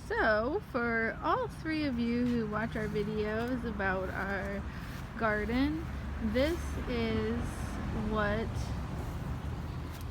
So, for all three of you who watch our videos about our garden, this is what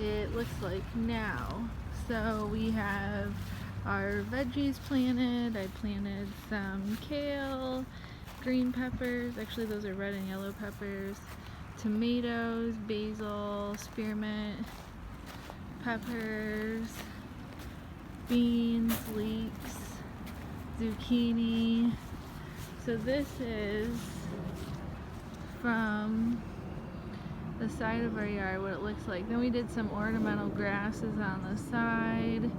it looks like now. So we have our veggies planted. I planted some kale, green peppers, actually those are red and yellow peppers, tomatoes, basil, spearmint, peppers, beans, leeks, zucchini. So this is from the side of our yard what it looks like. Then we did some ornamental grasses on the side,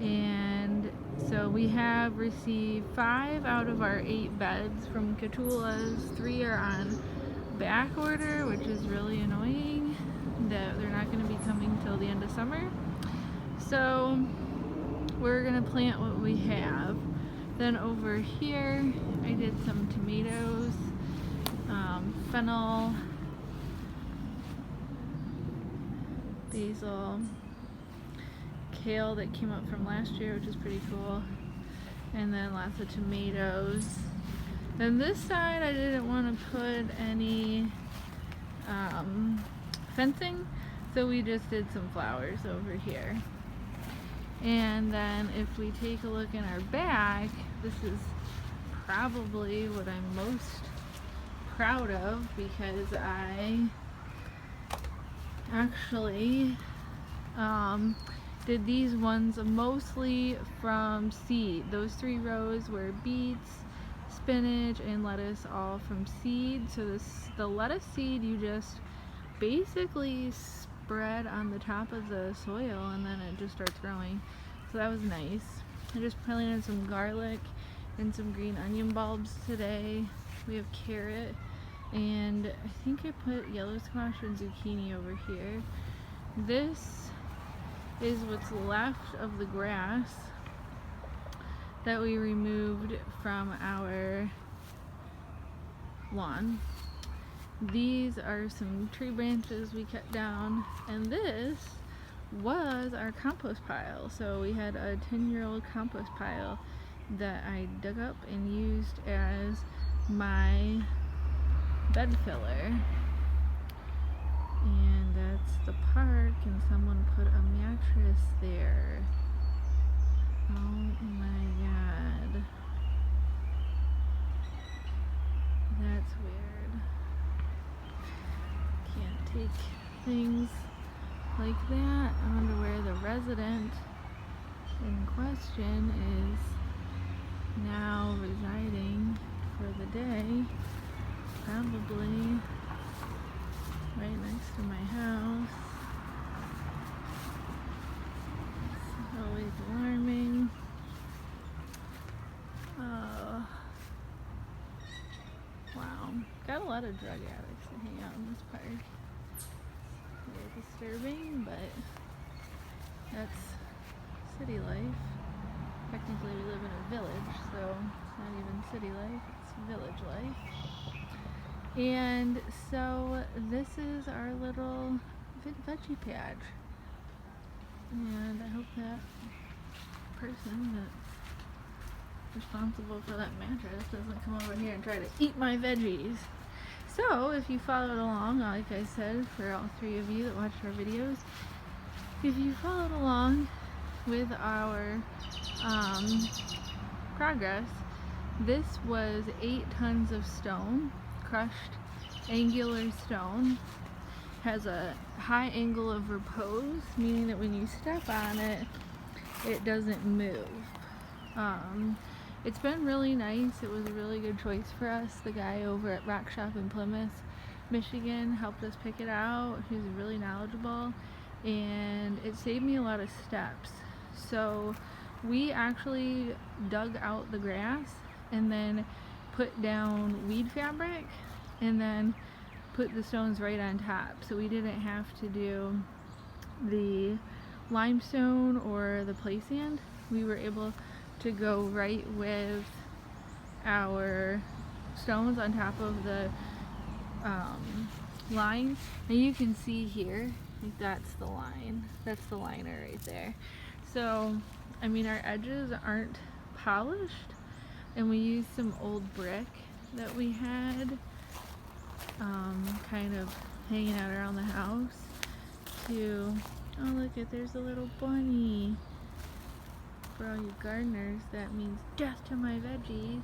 and so we have received 5 out of our 8 beds from Catulas. 3 are on back order, which is really annoying that they're not going to be coming till the end of summer. So we're gonna plant what we have. Then over here I did some tomatoes, fennel, basil, kale that came up from last year, which is pretty cool, and then lots of tomatoes. Then this side I didn't want to put any fencing, so we just did some flowers over here. And then if we take a look in our back, this is probably what I'm most proud of, because I actually did these ones mostly from seed. Those 3 rows were beets, spinach, and lettuce, all from seed. So the lettuce seed you just basically spread on the top of the soil and then it just starts growing. So that was nice. I just planted some garlic and some green onion bulbs today. We have carrot, and I think I put yellow squash and zucchini over here. This is what's left of the grass that we removed from our lawn. These are some tree branches we cut down, and this was our compost pile. So we had a 10-year-old compost pile that I dug up and used as my bed filler. And that's the park, and someone put a mattress there. Oh my god. That's weird. Can't take things like that. I wonder where the resident in question is now residing for the day. Probably right next to my house. It's always alarming. Oh, wow. Got a lot of drug addicts that hang out in this park. Very disturbing, but that's city life. Technically we live in a village, so it's not even city life, it's village life. And so this is our little veggie patch. And I hope that person that's responsible for that mattress doesn't come over here and try to eat my veggies. So if you followed along, like I said, for all 3 of you that watched our videos, if you followed along with our progress, this was 8 tons of stone, crushed angular stone. Has a high angle of repose, meaning that when you step on it, it doesn't move. It's been really nice. It was a really good choice for us. The guy over at Rock Shop in Plymouth, Michigan helped us pick it out. He was really knowledgeable, and it saved me a lot of steps. So we actually dug out the grass and then put down weed fabric and then put the stones right on top. So we didn't have to do the limestone or the play sand. We were able to go right with our stones on top of the line. And you can see here, like that's the line. That's the liner right there. So, I mean, our edges aren't polished, and we used some old brick that we had kind of hanging out around the house to, oh look at, there's a little bunny. For all you gardeners, that means death to my veggies.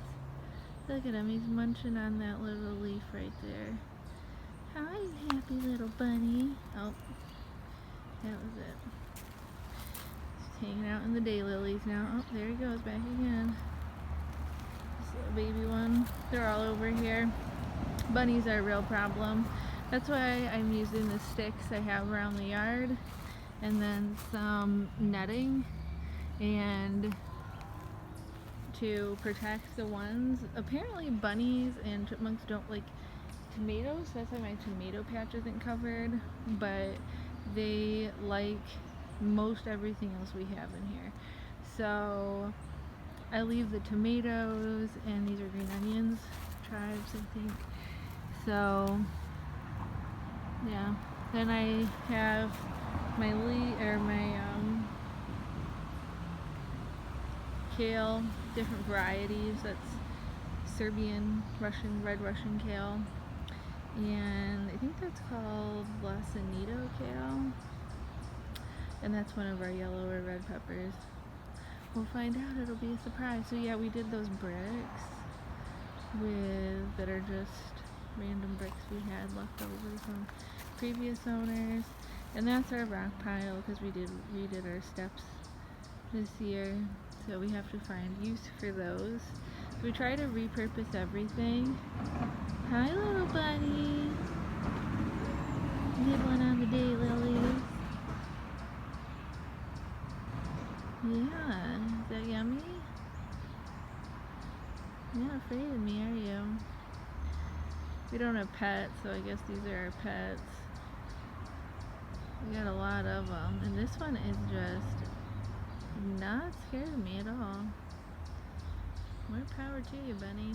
Look at him, he's munching on that little leaf right there. Hi, happy little bunny. Oh, that was it. He's hanging out in the daylilies now. Oh, there he goes back again. This little baby one. They're all over here. Bunnies are a real problem. That's why I'm using the sticks I have around the yard, and then some netting, and to protect the ones. Apparently bunnies and chipmunks don't like tomatoes, that's why my tomato patch isn't covered, but they like most everything else we have in here. So I leave the tomatoes, and these are green onions, chives I think. So yeah, then I have my kale, different varieties. That's Serbian, Russian, red Russian kale, and I think that's called Lasanito kale, and that's one of our yellow or red peppers. We'll find out, it'll be a surprise. So yeah, we did those bricks that are just random bricks we had left over from previous owners, and that's our rock pile because we redid our steps this year, so we have to find use for those. So we try to repurpose everything. Hi little bunny, nibbling on the daylilies. Yeah, is that yummy? You're not afraid of me, are you? We don't have pets, so I guess these are our pets. We got a lot of them, and this one is just not scared of me at all. More power to you, bunny.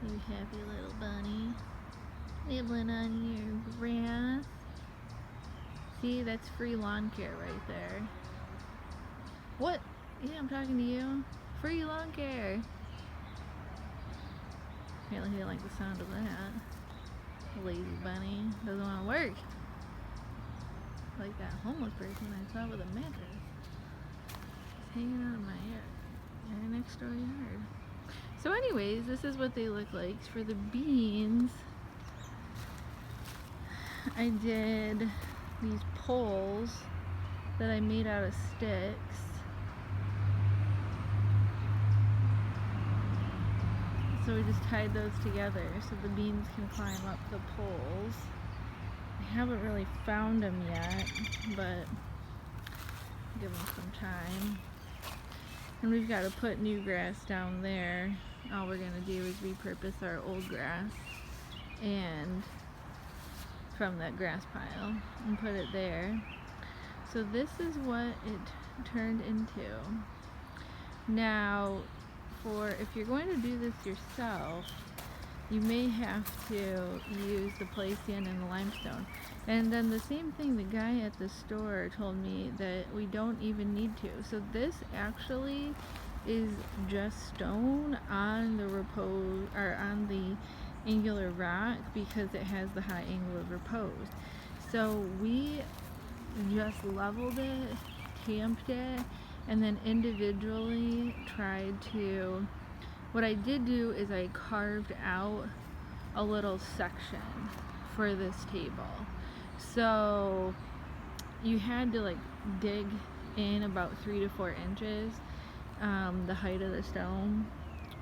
You happy little bunny. Nibbling on your grass. See, that's free lawn care right there. What? Yeah, I'm talking to you. Free lawn care. Apparently he didn't like the sound of that. Lazy bunny. Doesn't want to work. Like that homeless person I saw with a mattress. He's hanging out in my next door yard. So anyways, this is what they look like. For the beans, I did these poles that I made out of sticks. So we just tied those together so the beans can climb up the poles. I haven't really found them yet, but give them some time. And we've got to put new grass down there. All we're going to do is repurpose our old grass and from that grass pile and put it there. So this is what it turned into. Now, if you're going to do this yourself, you may have to use the Placian and the limestone. And then the same thing, the guy at the store told me that we don't even need to. So this actually is just stone on the repose, or on the angular rock, because it has the high angle of repose. So we just leveled it, tamped it, and then individually tried to, what I did do is I carved out a little section for this table. So you had to like dig in about 3 to 4 inches, the height of the stone,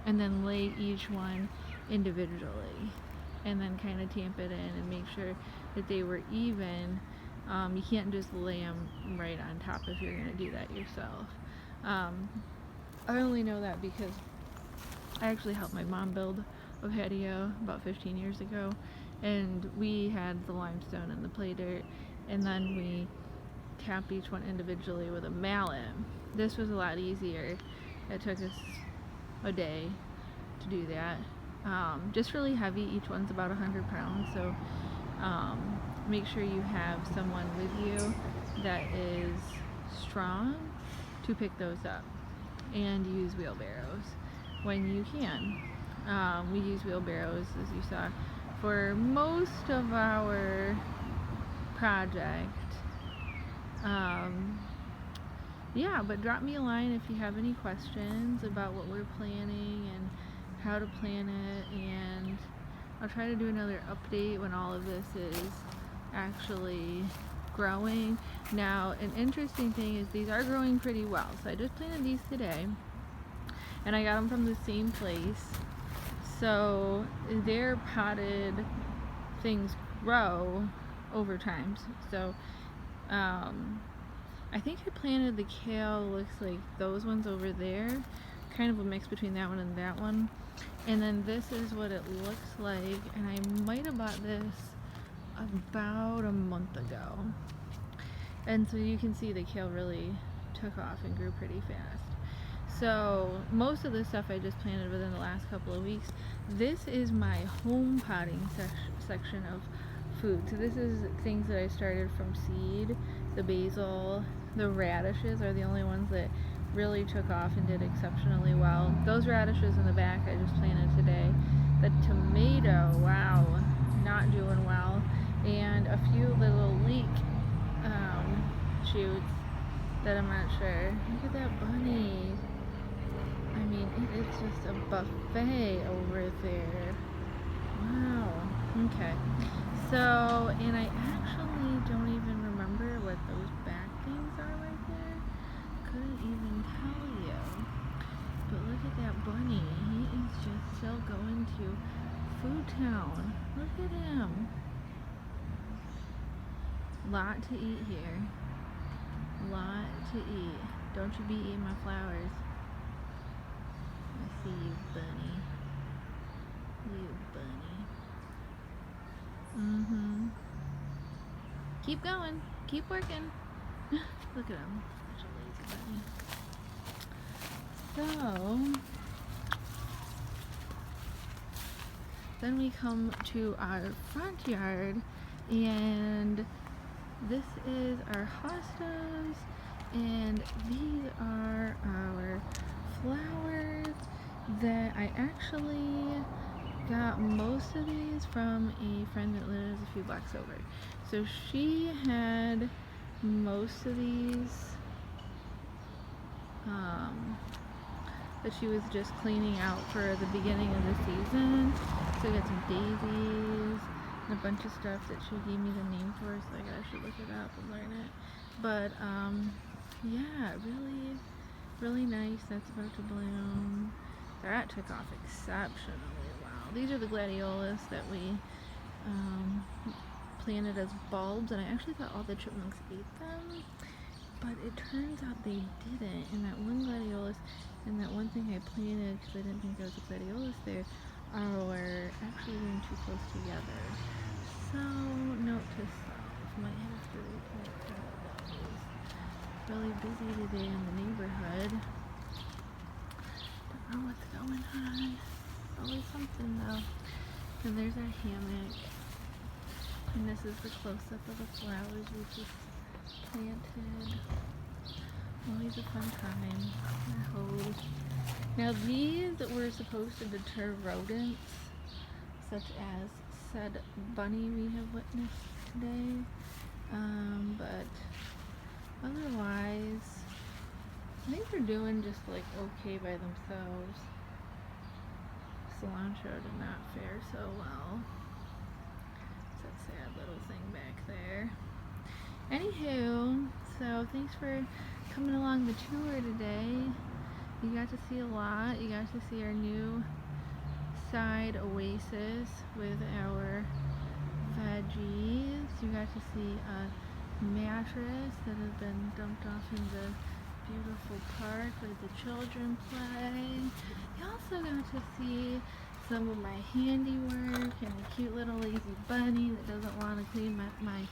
and then lay each one individually, and then kind of tamp it in and make sure that they were even. You can't just lay them right on top if you're going to do that yourself. I only know that because I actually helped my mom build a patio about 15 years ago, and we had the limestone and the play dirt, and then we tapped each one individually with a mallet. This was a lot easier. It took us a day to do that. Just really heavy. Each one's about 100 pounds, so make sure you have someone with you that is strong to to pick those up and use wheelbarrows when you can. We use wheelbarrows, as you saw, for most of our project. Yeah, but drop me a line if you have any questions about what we're planning and how to plan it, and I'll try to do another update when all of this is actually growing. Now, an interesting thing is these are growing pretty well. So I just planted these today, and I got them from the same place. So their potted things grow over time. So I think I planted the kale, looks like those ones over there, kind of a mix between that one and that one. And then this is what it looks like, and I might have bought this about a month ago. And so you can see the kale really took off and grew pretty fast. So most of the stuff I just planted within the last couple of weeks. This is my home potting section of food. So this is things that I started from seed. The basil, the radishes are the only ones that really took off and did exceptionally well. Those radishes in the back I just planted today. The tomato, wow, not doing well. And a few little leek shoots that I'm not sure. Look at that bunny. I mean, it is just a buffet over there. Wow. Okay. So, and I actually don't even remember what those back things are right there. Couldn't even tell you. But look at that bunny. He is just still going to Food Town. Look at him. Lot to eat here. Lot to eat. Don't you be eating my flowers. I see you, bunny. You bunny. Keep going. Keep working. Look at him. Such a lazy bunny. So then we come to our front yard, and this is our hostas, and these are our flowers that I actually got most of these from a friend that lives a few blocks over. So she had most of these that she was just cleaning out for the beginning of the season. So I got some daisies and a bunch of stuff that she gave me the name for, so I should look it up and learn it. But yeah, really nice. That's about to bloom. That took off exceptionally well. These are the gladiolus that we planted as bulbs, and I actually thought all the chipmunks ate them, but it turns out they didn't. And that one gladiolus and that one thing I planted, because I didn't think there was a gladiolus there, are actually getting too close together. So, note to self, might have to replant that. Really busy today in the neighborhood. Don't know what's going on. Always something though. And there's our hammock. And this is the close-up of the flowers we just planted. Always a fun time. Our hose. Now these were supposed to deter rodents, such as said bunny we have witnessed today. But otherwise, I think they're doing just like okay by themselves. Cilantro did not fare so well. It's that sad little thing back there. Anywho, so thanks for coming along the tour today. You got to see a lot. You got to see our new side oasis with our veggies. You got to see a mattress that has been dumped off in the beautiful park where the children play. You also got to see some of my handiwork and a cute little lazy bunny that doesn't want to clean my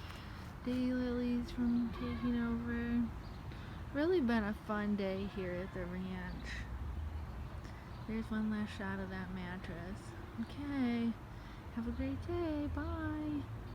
daylilies from taking over. Really been a fun day here at the ranch. There's one last shot of that mattress. Okay, have a great day. Bye.